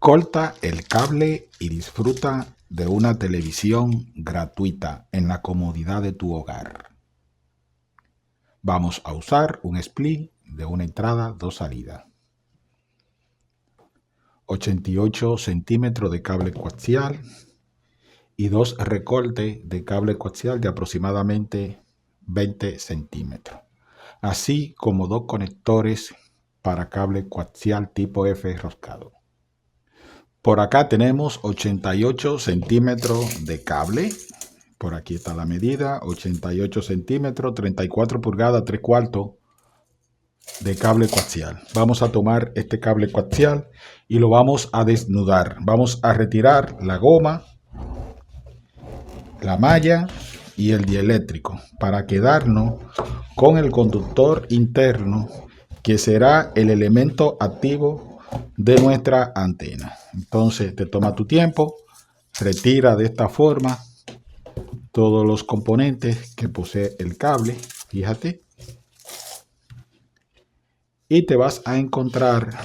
Corta el cable y disfruta de una televisión gratuita en la comodidad de tu hogar. Vamos a usar un split de una entrada, 2 salidas. 88 centímetros de cable coaxial y 2 recortes de cable coaxial de aproximadamente 20 centímetros. Así como 2 conectores para cable coaxial tipo F enroscado. Por acá tenemos 88 centímetros de cable. Por aquí está la medida, 88 centímetros, 34 pulgadas, 3/4 de cable coaxial. Vamos a tomar este cable coaxial y lo vamos a desnudar. Vamos a retirar la goma, la malla y el dieléctrico para quedarnos con el conductor interno, que será el elemento activo de nuestra antena. Entonces te toma tu tiempo, retira de esta forma todos los componentes que posee el cable, fíjate, y te vas a encontrar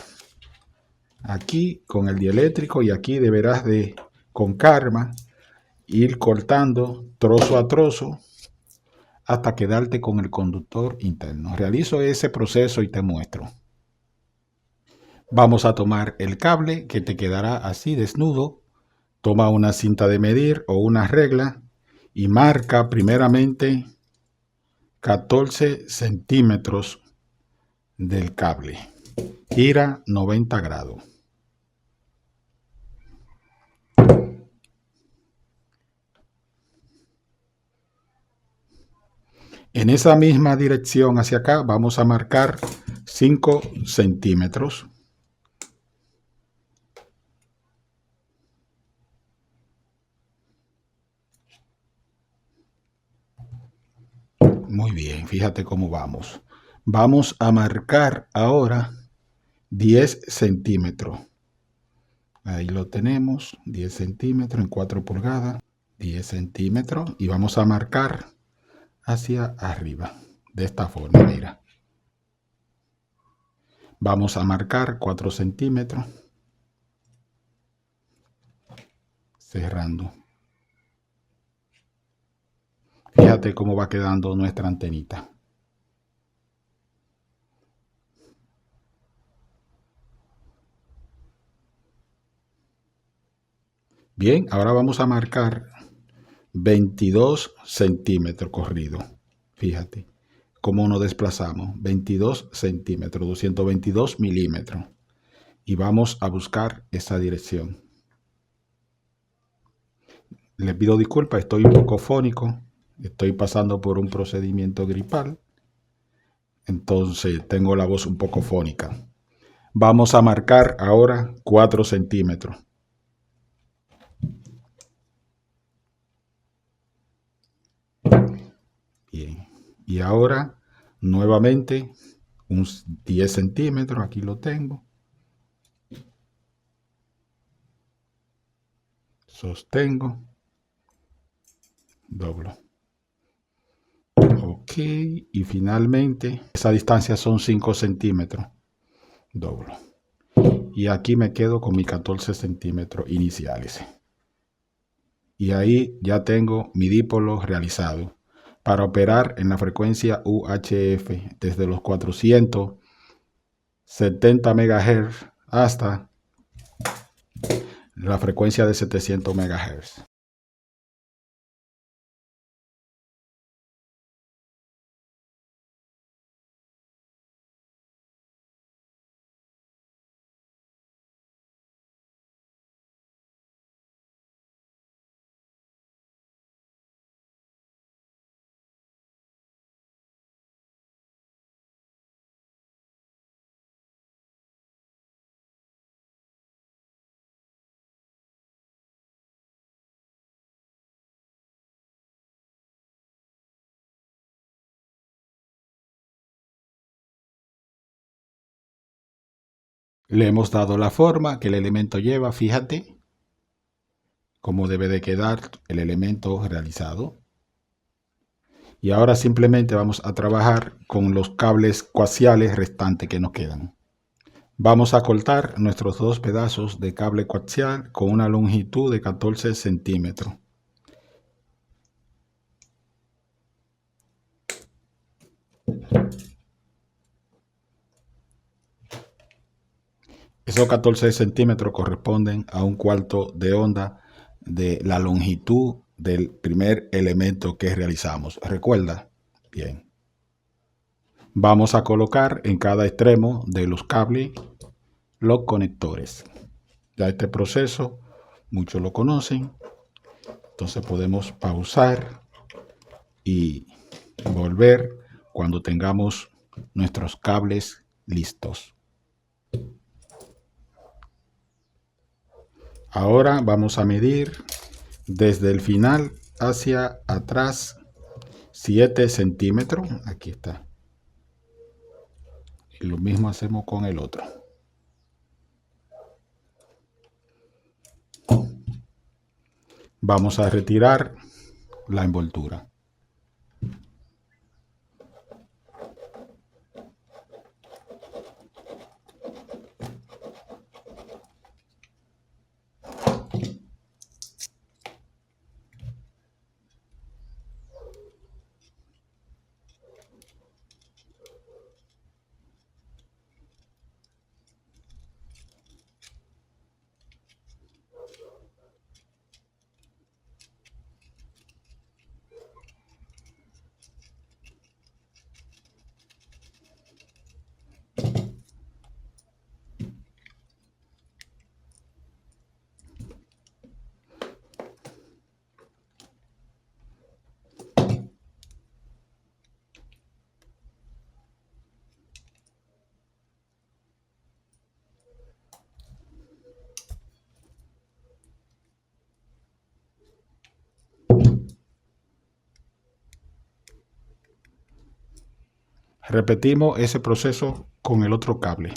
aquí con el dieléctrico, y aquí deberás de, con calma, ir cortando trozo a trozo hasta quedarte con el conductor interno. Realizo ese proceso y te muestro. Vamos a tomar el cable que te quedará así desnudo. Toma una cinta de medir o una regla y marca primeramente 14 centímetros del cable. Gira 90 grados. En esa misma dirección hacia acá vamos a marcar 5 centímetros. Muy bien, fíjate cómo vamos. Vamos a marcar ahora 10 centímetros. Ahí lo tenemos, 10 centímetros en 4 pulgadas, 10 centímetros, y vamos a marcar hacia arriba, de esta forma, mira. Vamos a marcar 4 centímetros, cerrando. Fíjate cómo va quedando nuestra antenita. Bien, ahora vamos a marcar 22 centímetros corrido. Fíjate cómo nos desplazamos. 22 centímetros, 222 milímetros. Y vamos a buscar esa dirección. Le pido disculpas, estoy un poco fónico. Estoy pasando por un procedimiento gripal. Entonces tengo la voz un poco fónica. Vamos a marcar ahora 4 centímetros. Bien. Y ahora nuevamente unos 10 centímetros. Aquí lo tengo. Sostengo. Doblo. Ok. Y finalmente esa distancia son 5 centímetros. Doblo. Y aquí me quedo con mis 14 centímetros iniciales. Y ahí ya tengo mi dipolo realizado para operar en la frecuencia UHF desde los 470 MHz hasta la frecuencia de 700 MHz. Le hemos dado la forma que el elemento lleva, fíjate cómo debe de quedar el elemento realizado. Y ahora simplemente vamos a trabajar con los cables coaxiales restantes que nos quedan. Vamos a cortar nuestros dos pedazos de cable coaxial con una longitud de 14 centímetros. Esos 14 centímetros corresponden a un cuarto de onda de la longitud del primer elemento que realizamos. ¿Recuerda? Bien. Vamos a colocar en cada extremo de los cables los conectores. Ya este proceso muchos lo conocen. Entonces podemos pausar y volver cuando tengamos nuestros cables listos. Ahora vamos a medir desde el final hacia atrás 7 centímetros. Aquí está. Y lo mismo hacemos con el otro. Vamos a retirar la envoltura. Repetimos ese proceso con el otro cable.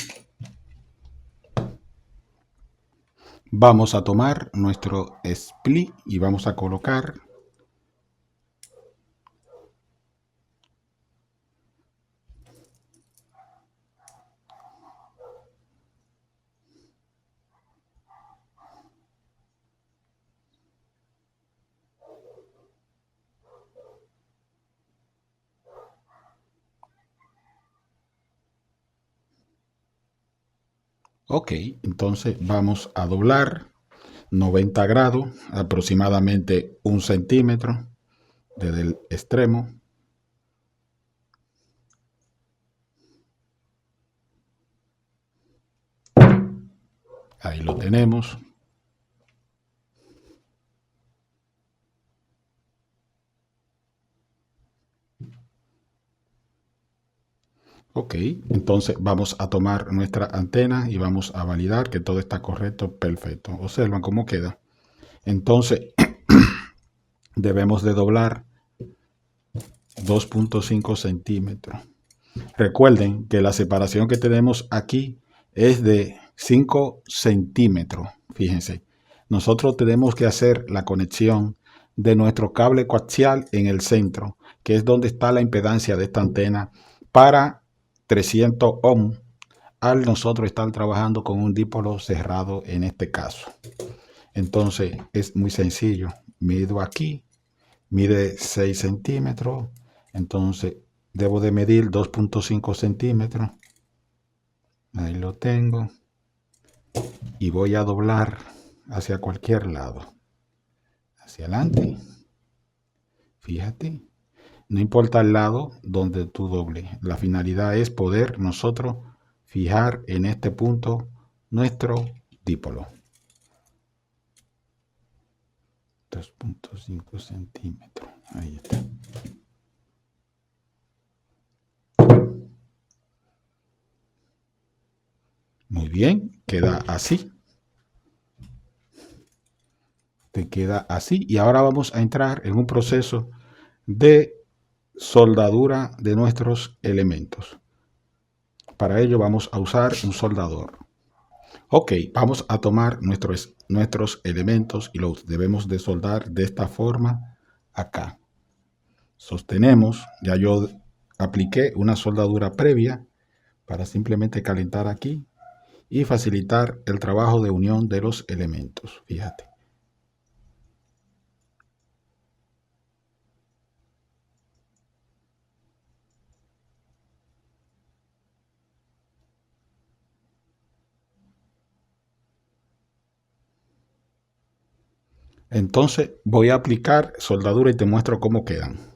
Vamos a tomar nuestro split y vamos a colocar ok, entonces vamos a doblar 90 grados, aproximadamente 1 centímetro desde el extremo. Ahí lo tenemos. Ok, entonces vamos a tomar nuestra antena y vamos a validar que todo está correcto, perfecto. Observan cómo queda. Entonces debemos de doblar 2.5 centímetros. Recuerden que la separación que tenemos aquí es de 5 centímetros. Fíjense, nosotros tenemos que hacer la conexión de nuestro cable coaxial en el centro, que es donde está la impedancia de esta antena para 300 ohms, al nosotros estar trabajando con un dipolo cerrado en este caso. Entonces es muy sencillo. Mido aquí, mide 6 centímetros, entonces debo de medir 2.5 centímetros. Ahí lo tengo. Y voy a doblar hacia cualquier lado. Hacia adelante. Fíjate. No importa el lado donde tú dobles. La finalidad es poder nosotros fijar en este punto nuestro dipolo. 2.5 centímetros. Ahí está. Muy bien, queda así. Te queda así. Y ahora vamos a entrar en un proceso de soldadura de nuestros elementos. Para ello vamos a usar un soldador. Ok, vamos a tomar nuestros elementos y los debemos de soldar de esta forma acá. Sostenemos, ya yo apliqué una soldadura previa para simplemente calentar aquí y facilitar el trabajo de unión de los elementos. Fíjate. Entonces voy a aplicar soldadura y te muestro cómo quedan.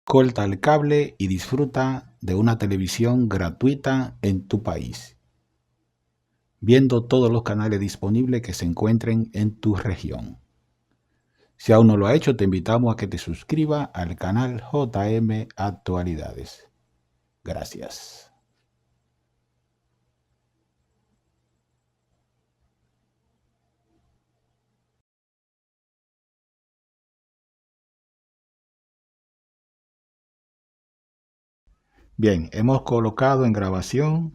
Corta el cable y disfruta de una televisión gratuita en tu país, viendo todos los canales disponibles que se encuentren en tu región. Si aún no lo ha hecho, te invitamos a que te suscribas al canal JM Actualidades. Gracias. Bien, hemos colocado en grabación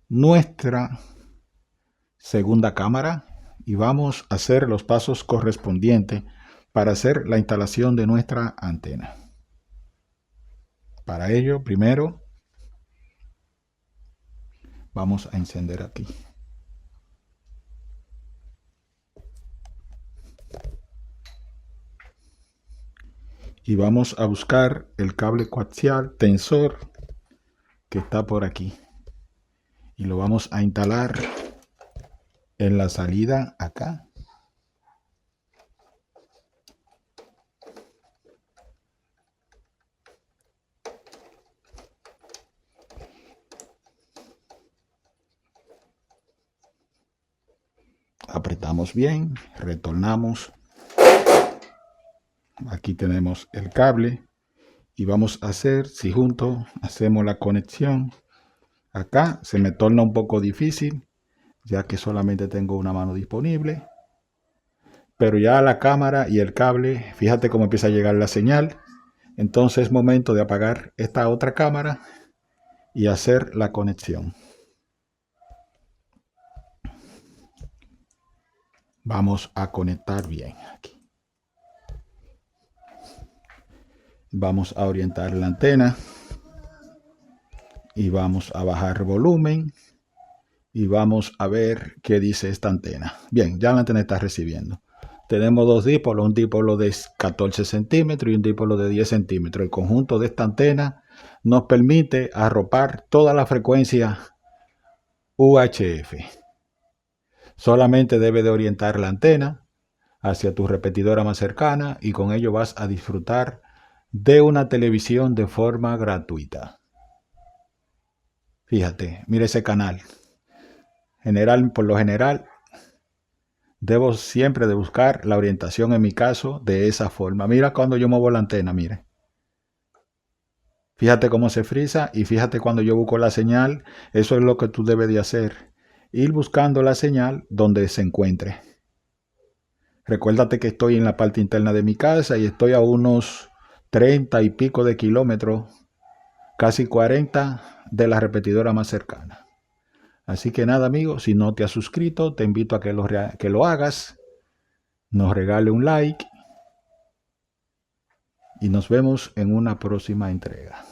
nuestra segunda cámara y vamos a hacer los pasos correspondientes para hacer la instalación de nuestra antena. Para ello, primero vamos a encender aquí. Y vamos a buscar el cable coaxial tensor que está por aquí. Y lo vamos a instalar en la salida acá. Apretamos bien, retornamos. Aquí tenemos el cable y vamos a hacer, si juntos hacemos la conexión, acá se me torna un poco difícil ya que solamente tengo una mano disponible, pero ya la cámara y el cable, fíjate cómo empieza a llegar la señal. Entonces es momento de apagar esta otra cámara y hacer la conexión. Vamos a conectar bien aquí. Vamos a orientar la antena y vamos a bajar volumen y vamos a ver qué dice esta antena. Bien, ya la antena está recibiendo. Tenemos dos dípolos, un dípolo de 14 centímetros y un dípolo de 10 centímetros. El conjunto de esta antena nos permite arropar toda la frecuencia UHF. Solamente debe de orientar la antena hacia tu repetidora más cercana y con ello vas a disfrutar de una televisión de forma gratuita. Fíjate, mira ese canal. Por lo general, debo siempre de buscar la orientación, en mi caso, de esa forma. Mira cuando yo muevo la antena, mire. Fíjate cómo se frisa y fíjate cuando yo busco la señal. Eso es lo que tú debes de hacer. Ir buscando la señal donde se encuentre. Recuérdate que estoy en la parte interna de mi casa y estoy a unos 30 y pico de kilómetros, casi 40 de la repetidora más cercana. Así que nada, amigos, si no te has suscrito, te invito a que lo hagas, nos regale un like y nos vemos en una próxima entrega.